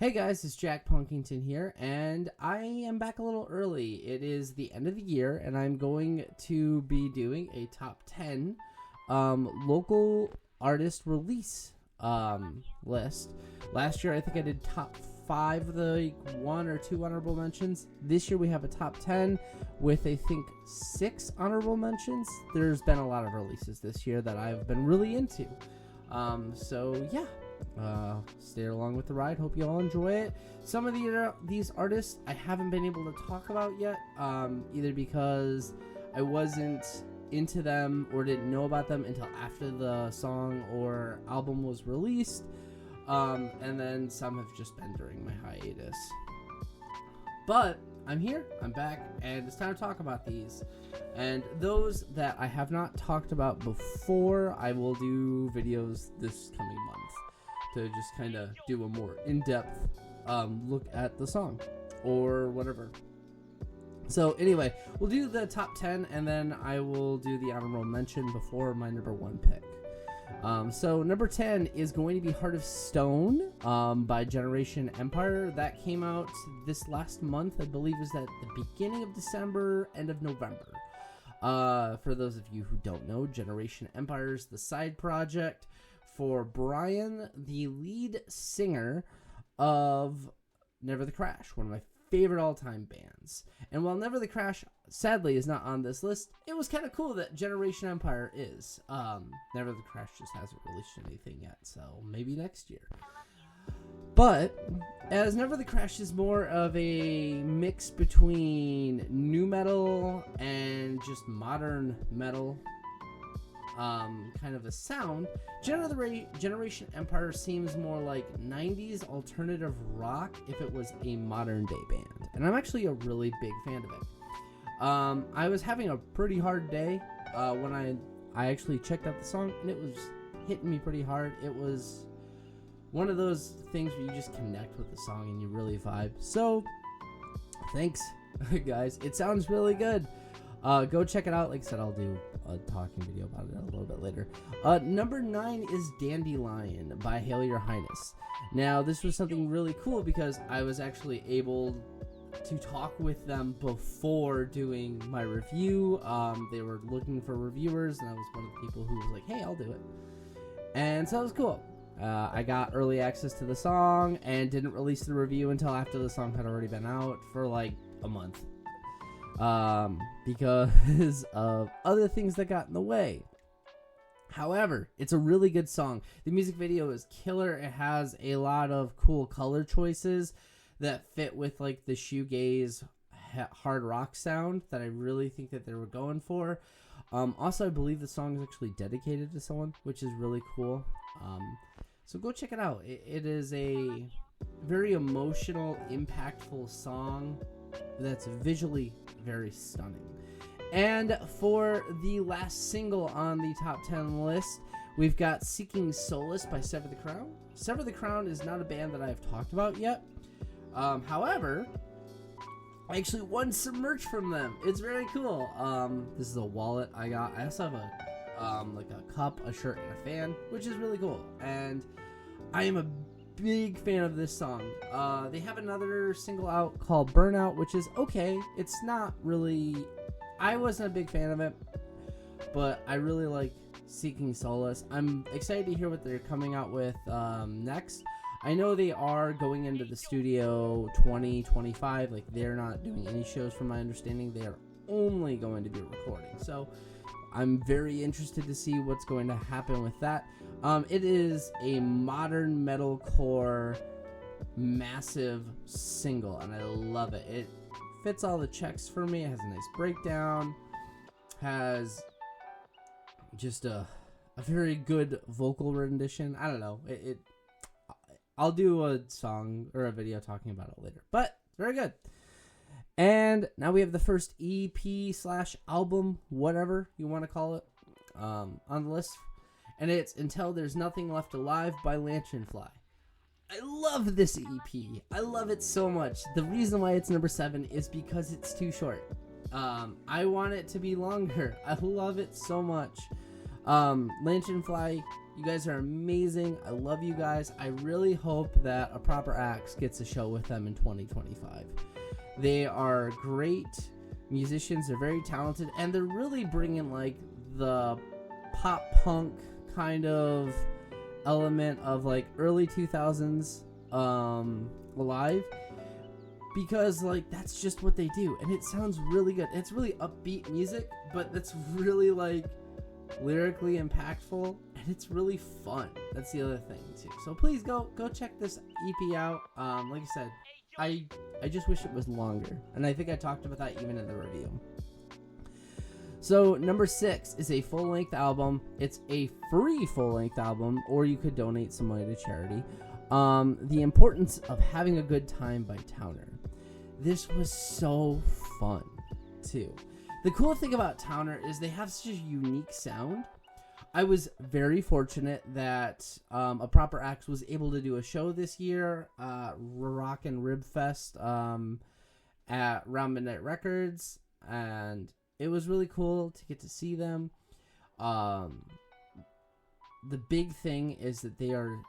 Hey guys, it's jackpunkington here, and I am back a little early. It is the end of the year, and I'm going to be doing a top 10 local artist release list. Last year, I think I did top 5 of the 1 or 2 honorable mentions. This year, we have a top 10 with, I think, 6 honorable mentions. There's been a lot of releases this year that I've been really into. So yeah. Stay along with the ride. Hope you all enjoy it. Some of these artists I haven't been able to talk about yet, either because I wasn't into them or didn't know about them until after the song or album was released, and then some have just been during my hiatus. But I'm here, I'm back, and it's time to talk about these. And those that I have not talked about before, I will do videos this coming month to just kind of do a more in-depth look at the song or whatever. So anyway, we'll do the top 10 and then I will do the honorable mention before my number 1 pick. So number 10 is going to be Heart of Stone by Generation Empire. That came out this last month. I believe is at the beginning of December, end of November. For those of you who don't know, Generation Empire is the side project for Brian, the lead singer of Never the Crash, one of my favorite all-time bands. And while Never the Crash, sadly, is not on this list, it was kind of cool that Generation Empire is. Never the Crash just hasn't released anything yet, so maybe next year. But as Never the Crash is more of a mix between nu metal and just modern metal, kind of a sound, Generation Empire seems more like 90s alternative rock if it was a modern day band. And I'm actually a really big fan of it. I was having a pretty hard day when I actually checked out the song, and it was hitting me pretty hard. It was one of those things where you just connect with the song and you really vibe. So, thanks, guys. It sounds really good. Go check it out. Like I said, I'll do a talking video about it a little bit later. Number 9 is Dandelion by Hail Your Highness. Now, this was something really cool because I was actually able to talk with them before doing my review. They were looking for reviewers, and I was one of the people who was like, hey, I'll do it. And so it was cool. I got early access to the song and didn't release the review until after the song had already been out for like a month. Because of other things that got in the way. However, it's a really good song. The music video is killer. It has a lot of cool color choices that fit with like the shoegaze hard rock sound that I really think that they were going for. Also, I believe the song is actually dedicated to someone, which is really cool. So go check it out. It is a very emotional, impactful song that's visually very stunning. And for the last single on the top 10 list, we've got Seeking Solace by Sever the Crown. Sever the Crown is not a band that I've talked about yet. However, I actually won some merch from them. It's very cool. This is a wallet I got. I also have like a cup, a shirt, and a fan, which is really cool. And I am a big fan of this song. They have another single out called Burnout, which is okay. It's not really... I wasn't a big fan of it, but I really like Seeking Solace. I'm excited to hear what they're coming out with next. I know they are going into the studio 2025. Like, they're not doing any shows from my understanding. They are only going to be recording. So I'm very interested to see what's going to happen with that. It is a modern metalcore massive single, and I love it. It fits all the checks for me. It has a nice breakdown, has just a very good vocal rendition. I don't know. I'll do a song or a video talking about it later, but it's very good. And now we have the first EP/album, whatever you want to call it, on the list. And it's Until There's Nothing Left Alive by Lanternfly. I love this EP. I love it so much. The reason why it's number 7 is because it's too short. I want it to be longer. I love it so much. Lanternfly, you guys are amazing. I love you guys. I really hope that A Proper Axe gets a show with them in 2025. They are great musicians. They're very talented, and they're really bringing like the pop punk kind of element of like early 2000s alive, because like that's just what they do, and it sounds really good. It's really upbeat music, but that's really like lyrically impactful, and it's really fun. That's the other thing too. So please go check this EP out. Like I said, I just wish it was longer, and I think I talked about that even in the review. So number 6 is a full-length album. It's a free full-length album, or you could donate some money to charity. The Importance of Having a Good Time by Towner. This was so fun too. The cool thing about Towner is they have such a unique sound. I was very fortunate that A Proper Axe was able to do a show this year, Rock and Rib Fest, at Round Midnight Records, and it was really cool to get to see them. The big thing is that they are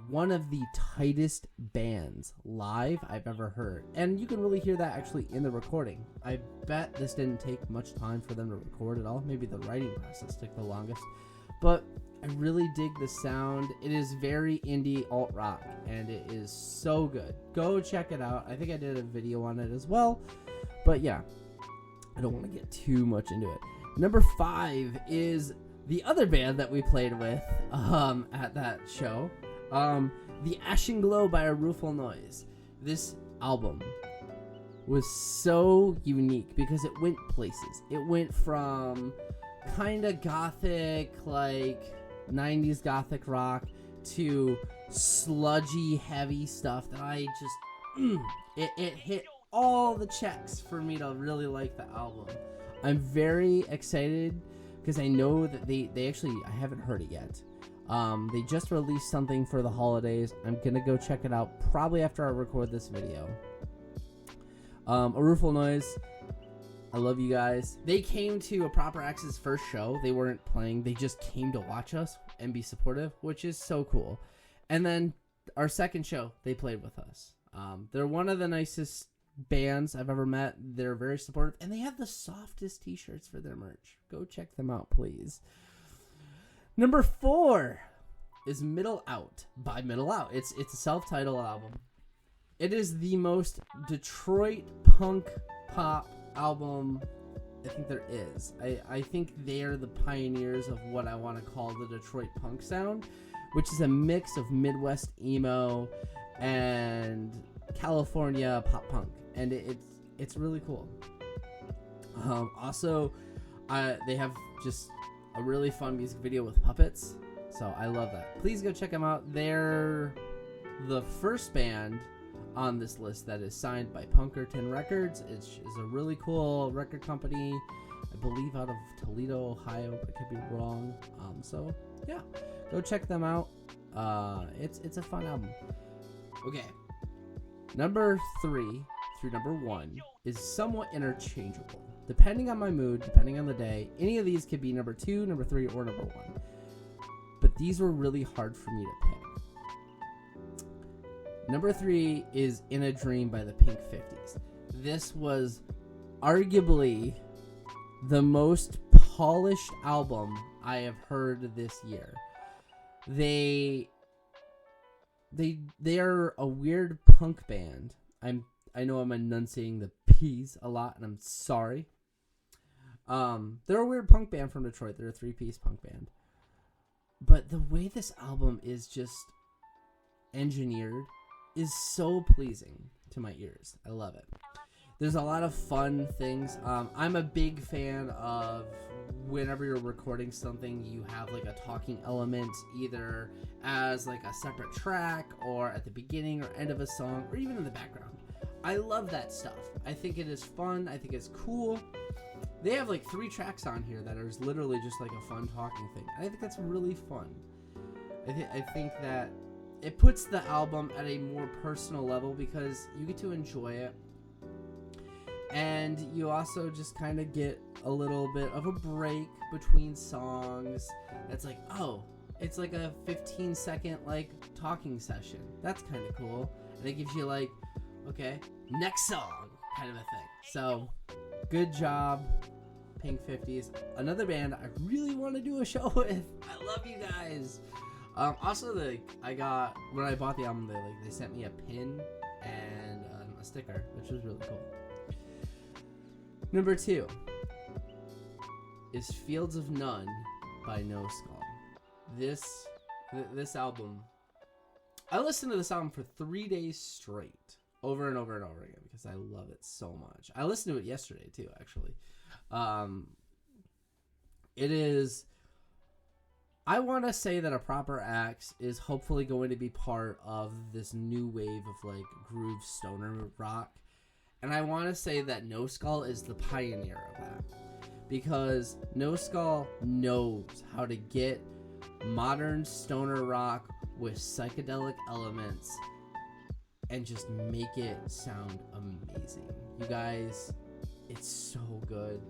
one of the tightest bands live I've ever heard. And you can really hear that actually in the recording. I bet this didn't take much time for them to record at all. Maybe the writing process took the longest. But I really dig the sound. It is very indie alt rock, and it is so good. Go check it out. I think I did a video on it as well. But yeah, I don't want to get too much into it. Number 5 is the other band that we played with at that show. The Ashen Glow by A Rueful Noise. This album was so unique because it went places. It went from kind of gothic, like 90s gothic rock, to sludgy, heavy stuff that I just, it hit all the checks for me to really like the album. I'm very excited because I know that they actually, I haven't heard it yet. They just released something for the holidays. I'm gonna go check it out probably after I record this video. A Rueful Noise, I love you guys. They came to A Proper Axe's first show. They weren't playing. They just came to watch us and be supportive, which is so cool. And then our second show, they played with us. They're one of the nicest bands I've ever met. They're very supportive, and they have the softest t-shirts for their merch. Go check them out, please. Number 4 is Middle Out by Middle Out. It's a self-titled album. It is the most Detroit punk pop album I think there is. I think they're the pioneers of what I want to call the Detroit punk sound, which is a mix of Midwest emo and California pop punk, and it's really cool. Also, they have just a really fun music video with puppets, so I love that. Please go check them out. They're the first band on this list that is signed by Punkerton Records. It's a really cool record company, I believe out of Toledo, Ohio, but I could be wrong. So yeah, go check them out. It's a fun album. Okay, number 3 through number 1 is somewhat interchangeable. Depending on my mood, depending on the day, any of these could be number 2, number 3, or number 1. But these were really hard for me to pick. Number 3 is In a Dream by the Pink 50s. This was arguably the most polished album I have heard this year. They are a weird punk band. I know I'm enunciating the P's a lot, and I'm sorry. They're a weird punk band from Detroit. They're a 3-piece punk band. But the way this album is just engineered is so pleasing to my ears. I love it. There's a lot of fun things. I'm a big fan of whenever you're recording something, you have like a talking element, either as like a separate track or at the beginning or end of a song, or even in the background. I love that stuff. I think it is fun. I think it's cool. They have like 3 tracks on here that are literally just like a fun talking thing. I think that's really fun. I think that it puts the album at a more personal level because you get to enjoy it. And you also just kind of get a little bit of a break between songs. That's like, oh, it's like a 15-second like talking session. That's kind of cool. And it gives you like, okay, next song kind of a thing. So good job, Pink 50s. Another band I really want to do a show with. I love you guys. Also, I got, when I bought the album, they sent me a pin and a sticker, which was really cool. Number 2 is Fields of None by No Skull. This album, I listened to this album for 3 days straight, over and over and over again, because I love it so much. I listened to it yesterday too, actually. It is, I want to say that A Proper Axe is hopefully going to be part of this new wave of like groove stoner rock. And I want to say that No Skull is the pioneer of that, because No Skull knows how to get modern stoner rock with psychedelic elements and just make it sound amazing. You guys, it's so good.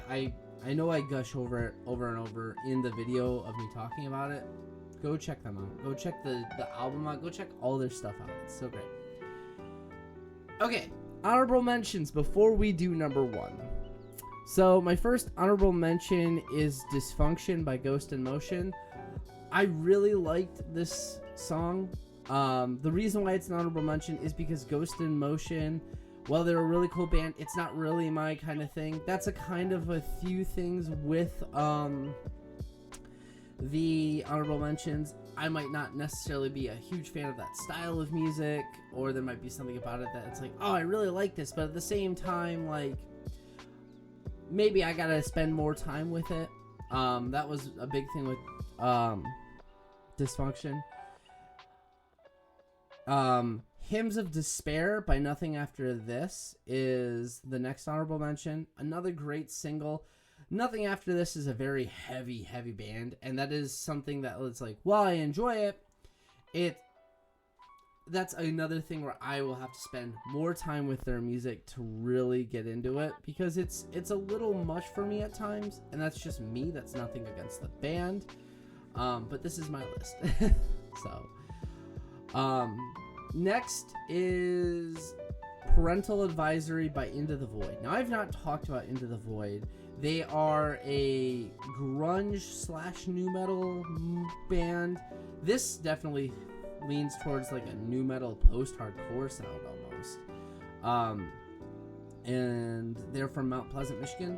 I know I gush over it over and over in the video of me talking about it. Go check them out. Go check the album out. Go check all their stuff out. It's so great. Okay, honorable mentions before we do number 1. So my first honorable mention is Dysfunction by Ghost in Motion. I really liked this song. The reason why it's an honorable mention is because Ghost in Motion, while they're a really cool band, it's not really my kind of thing. That's a kind of a few things with the honorable mentions. I might not necessarily be a huge fan of that style of music, or there might be something about it that it's like, oh, I really like this, but at the same time, like, maybe I gotta spend more time with it. That was a big thing with Dysfunction. Hymns of Despair by Nothing After This is the next honorable mention. Another great single. Nothing After This is a very heavy band, and that is something that it's like, while I enjoy it, that's another thing where I will have to spend more time with their music to really get into it, because it's a little much for me at times, and that's just me. That's nothing against the band, but this is my list. So, next is Parental Advisory by Into the Void. Now, I've not talked about Into the Void. They are a grunge / nu metal band. This definitely leans towards like a nu metal post-hardcore sound almost. And they're from Mount Pleasant, Michigan.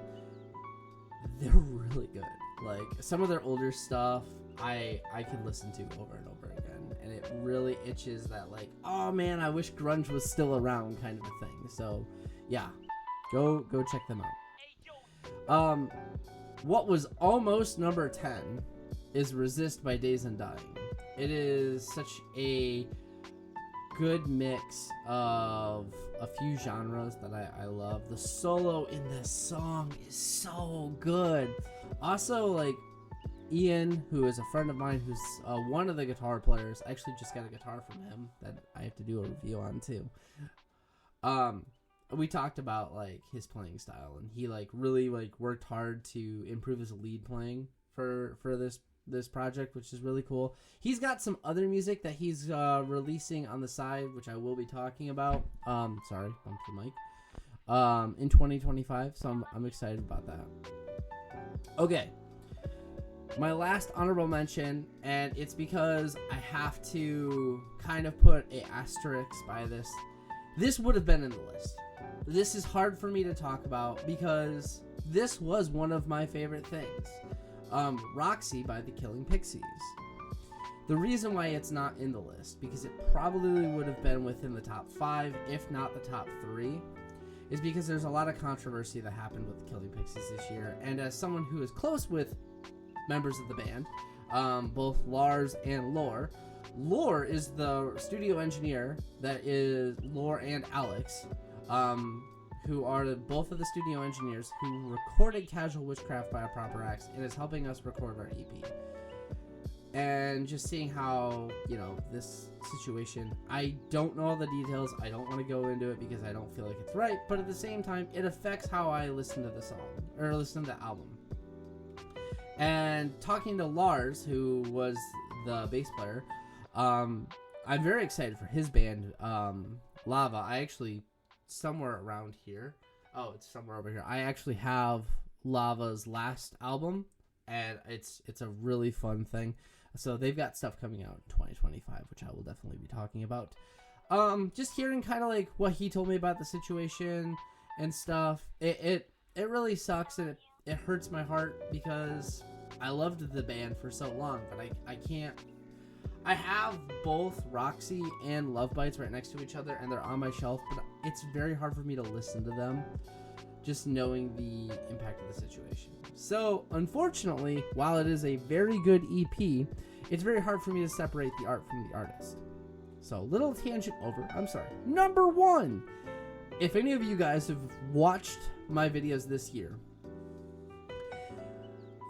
They're really good. Like, some of their older stuff I could listen to over and over again, and it really itches that like, oh man, I wish grunge was still around kind of a thing. So yeah, go check them out. What was almost number 10 is Resist by Days Undying. It is such a good mix of a few genres that I love. The solo in this song is so good. Also, like, Ian, who is a friend of mine, who's one of the guitar players, I actually just got a guitar from him that I have to do a review on too. We talked about like his playing style, and he like really like worked hard to improve his lead playing for this project, which is really cool. He's got some other music that he's releasing on the side, which I will be talking about. Sorry, bumped the mic. In 2025, so I'm excited about that. Okay, my last honorable mention, and it's because I have to kind of put an asterisk by this. This would have been in the list. This is hard for me to talk about because this was one of my favorite things. Roxy by the Killing Pixies. The reason why it's not in the list, because it probably would have been within the top 5, if not the top 3, is because there's a lot of controversy that happened with the Killing Pixies this year. And as someone who is close with members of the band, both Lars and Lore is the studio engineer that is Lore and Alex, who are both of the studio engineers who recorded Casual Witchcraft by A Proper Axe and is helping us record our EP. and just seeing how, this situation, I don't know all the details. I don't want to go into it because I don't feel like it's right, but at the same time, it affects how I listen to the song or listen to the album. And talking to Lars, who was the bass player, I'm very excited for his band, Lava. I actually, somewhere around here, it's somewhere over here, I actually have Lava's last album, and it's a really fun thing. So they've got stuff coming out in 2025, which I will definitely be talking about. Just hearing kind of like what he told me about the situation and stuff, it really sucks, and it hurts my heart because I loved the band for so long, but I can't. I have both Roxy and Love Bites right next to each other, and they're on my shelf, but it's very hard for me to listen to them, just knowing the impact of the situation. So, unfortunately, while it is a very good EP, it's very hard for me to separate the art from the artist. So, little tangent over. I'm sorry. Number 1. If any of you guys have watched my videos this year,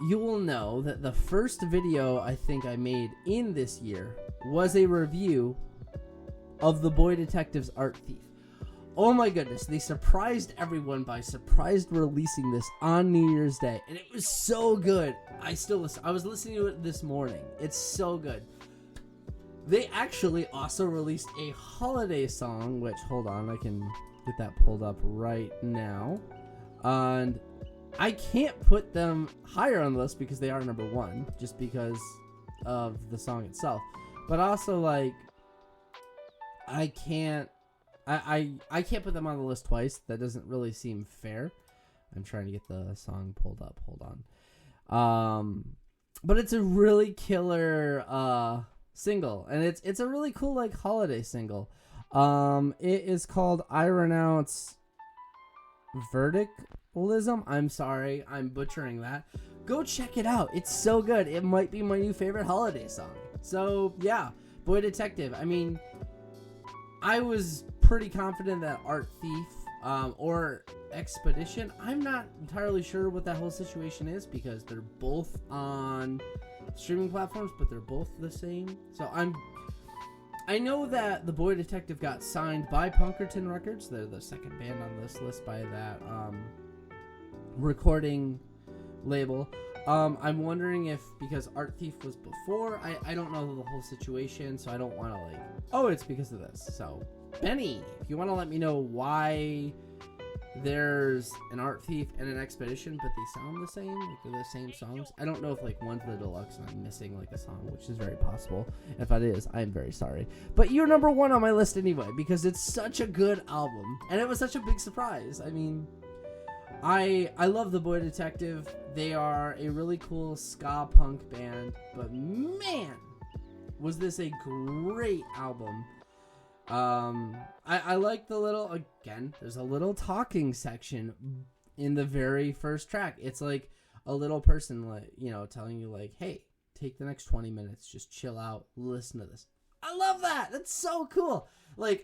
you will know that the first video I think I made in this year was a review of The Boy Detective's Art Thief. Oh my goodness, they surprised everyone by releasing this on New Year's Day, and it was so good. I was listening to it this morning. It's so good. They actually also released a holiday song, which, hold on, I can get that pulled up right now. And I can't put them higher on the list because they are number 1, just because of the song itself. But also, like, I can't put them on the list twice. That doesn't really seem fair. I'm trying to get the song pulled up. Hold on. But it's a really killer single, and it's a really cool like holiday single. It is called I Renounce Verticalism. I'm sorry, I'm butchering that. Go check it out. It's so good. It might be my new favorite holiday song. So yeah, Boy Detective. I mean, I was pretty confident that Art Thief or Expedition, I'm not entirely sure what that whole situation is because they're both on streaming platforms, but they're both the same. So I know that The Boy Detective got signed by Punkerton Records. They're the second band on this list by that recording label. I'm wondering if, because Art Thief was before, I don't know the whole situation, so I don't want to it's because of this. So, Benny, if you want to let me know why there's an Art Thief and an Expedition, but they sound the same, like they're the same songs. I don't know if one's the deluxe and I'm missing a song, which is very possible. If that is, I'm very sorry. But you're number 1 on my list anyway, because it's such a good album, and it was such a big surprise. I mean, I love The Boy Detective. They are a really cool ska punk band, but man, was this a great album. I like the little, again, there's a little talking section in the very first track. It's like a little person, telling you hey, take the next 20 minutes, just chill out, listen to this. I love that. That's so cool.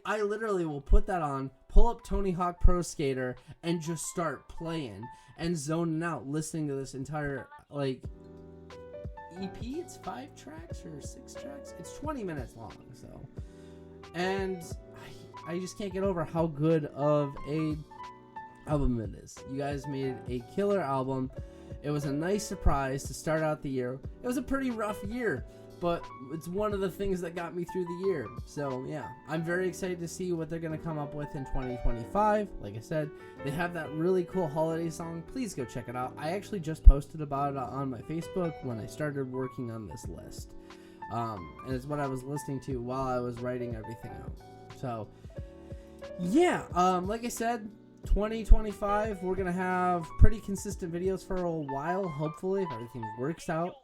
I literally will put that on, pull up Tony Hawk Pro Skater, and just start playing and zoning out, listening to this entire, EP. It's 5 tracks or 6 tracks. It's 20 minutes long, so. And I just can't get over how good of a album it is. You guys made a killer album. It was a nice surprise to start out the year. It was a pretty rough year, but it's one of the things that got me through the year. So yeah, I'm very excited to see what they're going to come up with in 2025. Like I said, they have that really cool holiday song. Please go check it out. I actually just posted about it on my Facebook when I started working on this list. And it's what I was listening to while I was writing everything out. So yeah, like I said, 2025, we're going to have pretty consistent videos for a while, hopefully, if everything works out.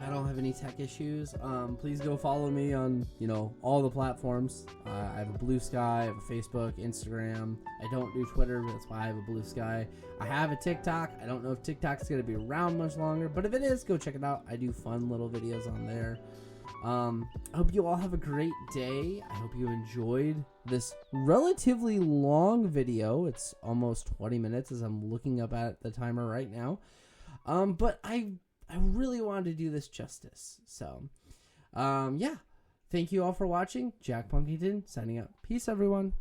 I don't have any tech issues. Please go follow me on, all the platforms. I have a Blue Sky, I have a Facebook, Instagram. I don't do Twitter, but that's why I have a Blue Sky. I have a TikTok. I don't know if TikTok's going to be around much longer, but if it is, go check it out. I do fun little videos on there. I hope you all have a great day. I hope you enjoyed this relatively long video. It's almost 20 minutes as I'm looking up at the timer right now. But I I really wanted to do this justice. So, yeah. Thank you all for watching. Jack Punkington signing out. Peace, everyone.